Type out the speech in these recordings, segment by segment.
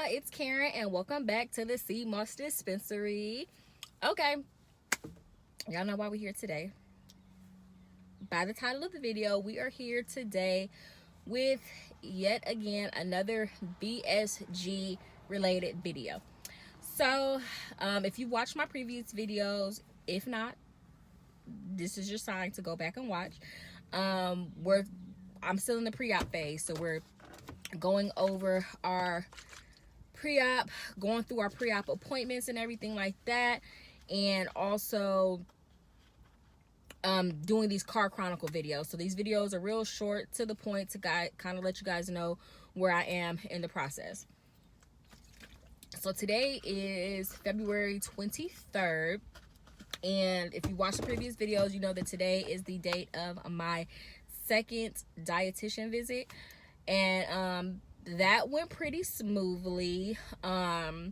it's Karen, and welcome back to the Sea Moss Dispensary. Okay, y'all know why we're here today. By the title of the video, we are here today with yet again another BSG related video. So, if you watched my previous videos, if not, this is your sign to go back and watch. I'm still in the pre-op phase, so we're going over our pre-op, going through our pre-op appointments and everything like that, and also doing these car chronicle videos. So these videos are real short, to the point, to kind of let you guys know where I am in the process. So today is February 23rd, and if you watch the previous videos, you know that today is the date of my second dietitian visit, and that went pretty smoothly. And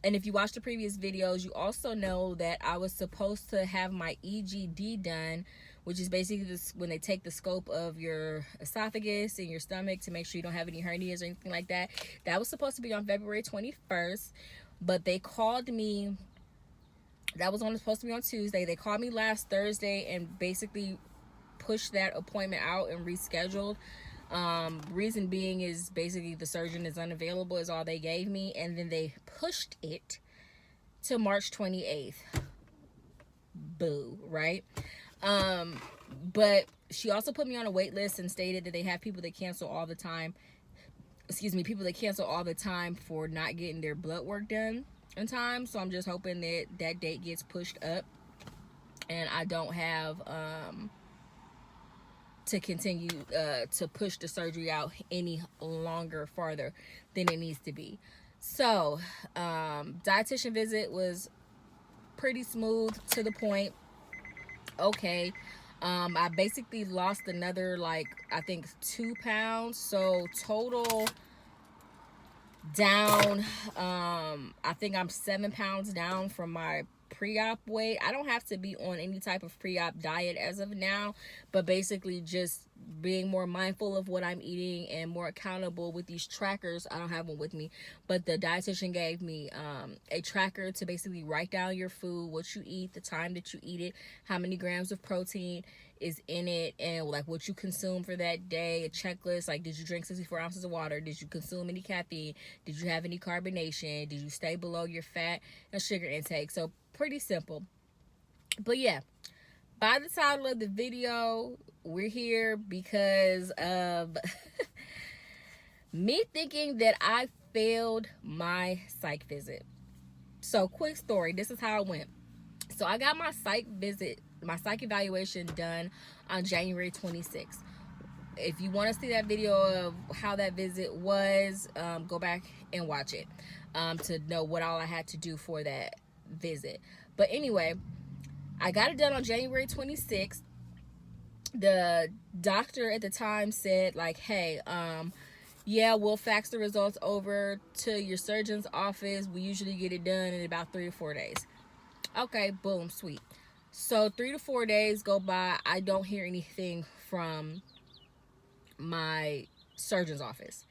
if you watch the previous videos, you also know that I was supposed to have my EGD done, which is basically this, when they take the scope of your esophagus and your stomach to make sure you don't have any hernias or anything like that. That was supposed to be on February 21st, but they called me. That was supposed to be on Tuesday. They called me last Thursday and basically pushed that appointment out and rescheduled. Reason being is basically the surgeon is unavailable, is all they gave me, and then they pushed it to March 28th. Boo, right? But she also put me on a wait list and stated that they have people that cancel all the time. People that cancel all the time for not getting their blood work done in time. So I'm just hoping that that date gets pushed up and I don't have to continue to push the surgery out any longer farther than it needs to be. So dietitian visit was pretty smooth, to the point. Okay, I basically lost another, like, I think 2 pounds, so total down, I think I'm 7 pounds down from my pre-op weight. I don't have to be on any type of pre-op diet as of now, but basically just being more mindful of what I'm eating and more accountable with these trackers. I don't have one with me, but the dietitian gave me a tracker to basically write down your food, what you eat, the time that you eat it, how many grams of protein is in it, and like what you consume for that day. A checklist, like, did you drink 64 ounces of water, did you consume any caffeine, did you have any carbonation, did you stay below your fat and sugar intake. So pretty simple. But yeah, by the title of the video, we're here because of me thinking that I failed my psych visit. So quick story, this is how it went. So I got my psych evaluation done on January 26th. If you want to see that video of how that visit was, go back and watch it to know what all I had to do for that visit. But anyway, I got it done on January 26th. The doctor at the time said, like, hey, yeah, we'll fax the results over to your surgeon's office. We usually get it done in about 3 to 4 days. Okay, boom, sweet. So 3 to 4 days go by. I don't hear anything from my surgeon's office.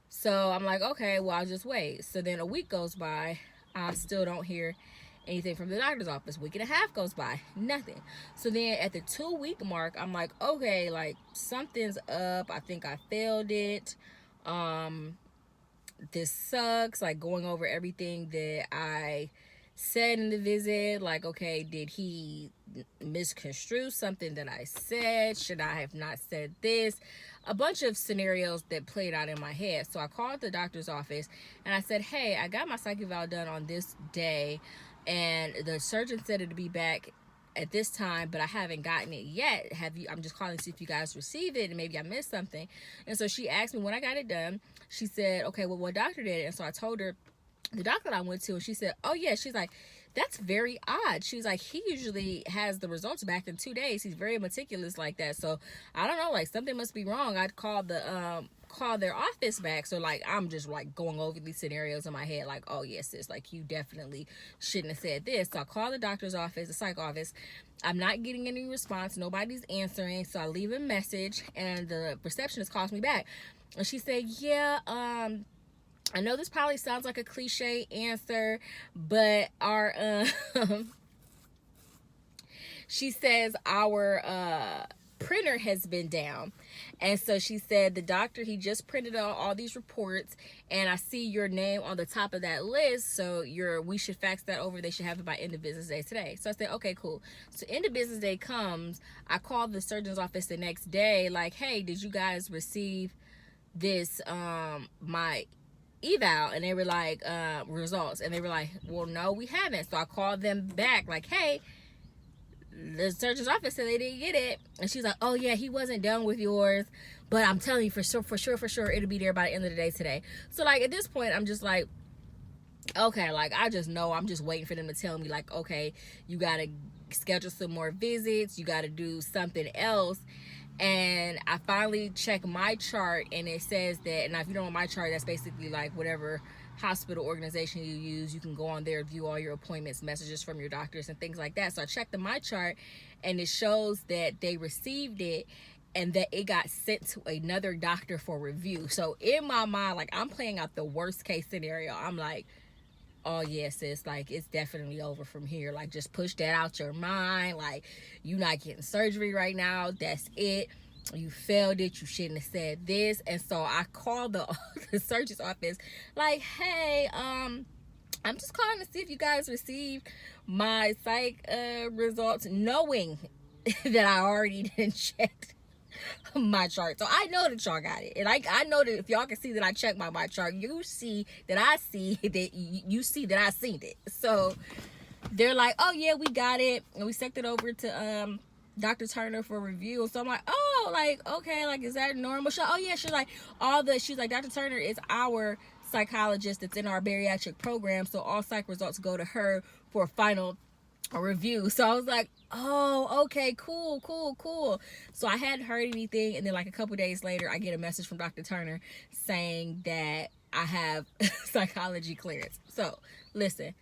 So I'm like, okay, well, I'll just wait. So then a week goes by. I still don't hear anything from the doctor's office. Week and a half goes by, nothing. So then at the 2-week mark, I'm like, okay, like, something's up. I think I failed it. This sucks. Like, going over everything that I said in the visit, like, okay, did he misconstrue something that I said? Should I have not said this? A bunch of scenarios that played out in my head. So I called the doctor's office and I said, hey, I got my psych eval done on this day, and the surgeon said it'd be back at this time, but I haven't gotten it yet. I'm just calling to see if you guys received it and maybe I missed something. And so she asked me when I got it done. She said, okay, well, what doctor did it? And so I told her the doctor that I went to, and she said, oh yeah. She's like, that's very odd. She's like, he usually has the results back in 2 days. He's very meticulous like that. So I don't know, like, something must be wrong. I'd call their office back. So, like, I'm just like going over these scenarios in my head, like, oh yes, sis, like, you definitely shouldn't have said this. So I call the doctor's office, the psych office. I'm not getting any response. Nobody's answering. So I leave a message, and the receptionist calls me back, and she said, yeah, I know this probably sounds like a cliche answer, but she says our printer has been down, and so she said the doctor, he just printed out all these reports, and I see your name on the top of that list, so we should fax that over. They should have it by end of business day today. So I said, okay, cool. So end of business day comes, I called the surgeon's office the next day, like, hey, did you guys receive this my eval? And they were like, results, and they were like, well, no, we haven't. So I called them back, like, hey, the surgeon's office said they didn't get it. And she's like, oh yeah, he wasn't done with yours, but I'm telling you for sure it'll be there by the end of the day today. So like at this point, I'm just like, okay, like I just know, I'm just waiting for them to tell me, like, okay, you gotta schedule some more visits, you gotta do something else. And I finally check my chart, and it says that, and if you don't know my chart, that's basically like whatever hospital organization you use, you can go on there, view all your appointments, messages from your doctors and things like that. So I checked the my chart, and it shows that they received it and that it got sent to another doctor for review. So in my mind, like, I'm playing out the worst case scenario. I'm like, oh yeah, sis, like, it's definitely over from here. Like, just push that out your mind. Like, you're not getting surgery right now. That's it. You failed it. You shouldn't have said this. And so I called the surgeon's office, like, hey, I'm just calling to see if you guys received my psych results, knowing that I already didn't check my chart. So I know that y'all got it, and I know that if y'all can see that I checked my chart, you see that I see that you see that I seen it. So they're like, oh yeah, we got it, and we sent it over to Dr. Turner for review. So I'm like, oh, like, okay, like, is that normal? Oh yeah, she's like, Dr. Turner is our psychologist that's in our bariatric program, so all psych results go to her for a final review. So I was like, oh, okay, cool. So I hadn't heard anything, and then like a couple days later, I get a message from Dr. Turner saying that I have psychology clearance. So listen,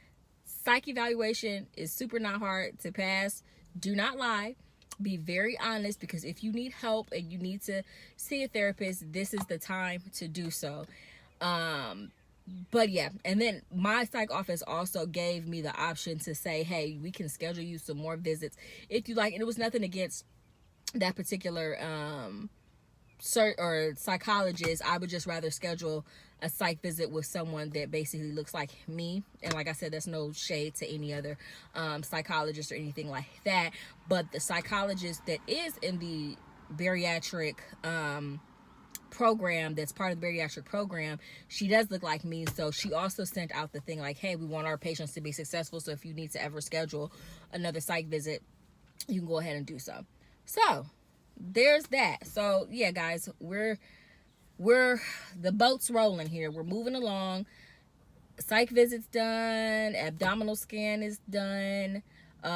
psych evaluation is super not hard to pass. Do not lie. Be very honest, because if you need help and you need to see a therapist, this is the time to do so. But yeah, and then my psych office also gave me the option to say, hey, we can schedule you some more visits if you like. And it was nothing against that particular psychologist. I would just rather schedule a psych visit with someone that basically looks like me. And like I said, there's no shade to any other psychologist or anything like that, but the psychologist that is in the bariatric program, that's part of the bariatric program, she does look like me. So she also sent out the thing like, hey, we want our patients to be successful, so if you need to ever schedule another psych visit, you can go ahead and do so. So there's that. So yeah, guys, we're the boat's rolling here. We're moving along. Psych visits done, abdominal scan is done, 2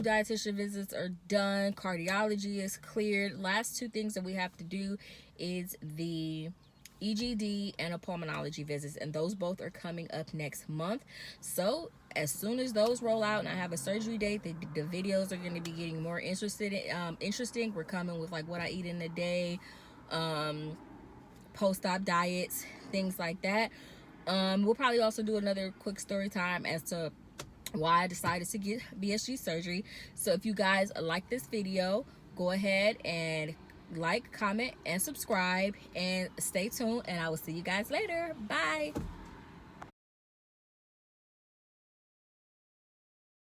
dietitian visits are done, cardiology is cleared. Last 2 things that we have to do is the EGD and a pulmonology visits, and those both are coming up next month. So as soon as those roll out and I have a surgery date, the videos are going to be getting more interesting. We're coming with like what I eat in a day, post-op diets, things like that. We'll probably also do another quick story time as to why I decided to get BSG surgery. So if you guys like this video, go ahead and like, comment, and subscribe, and stay tuned, and I will see you guys later. Bye.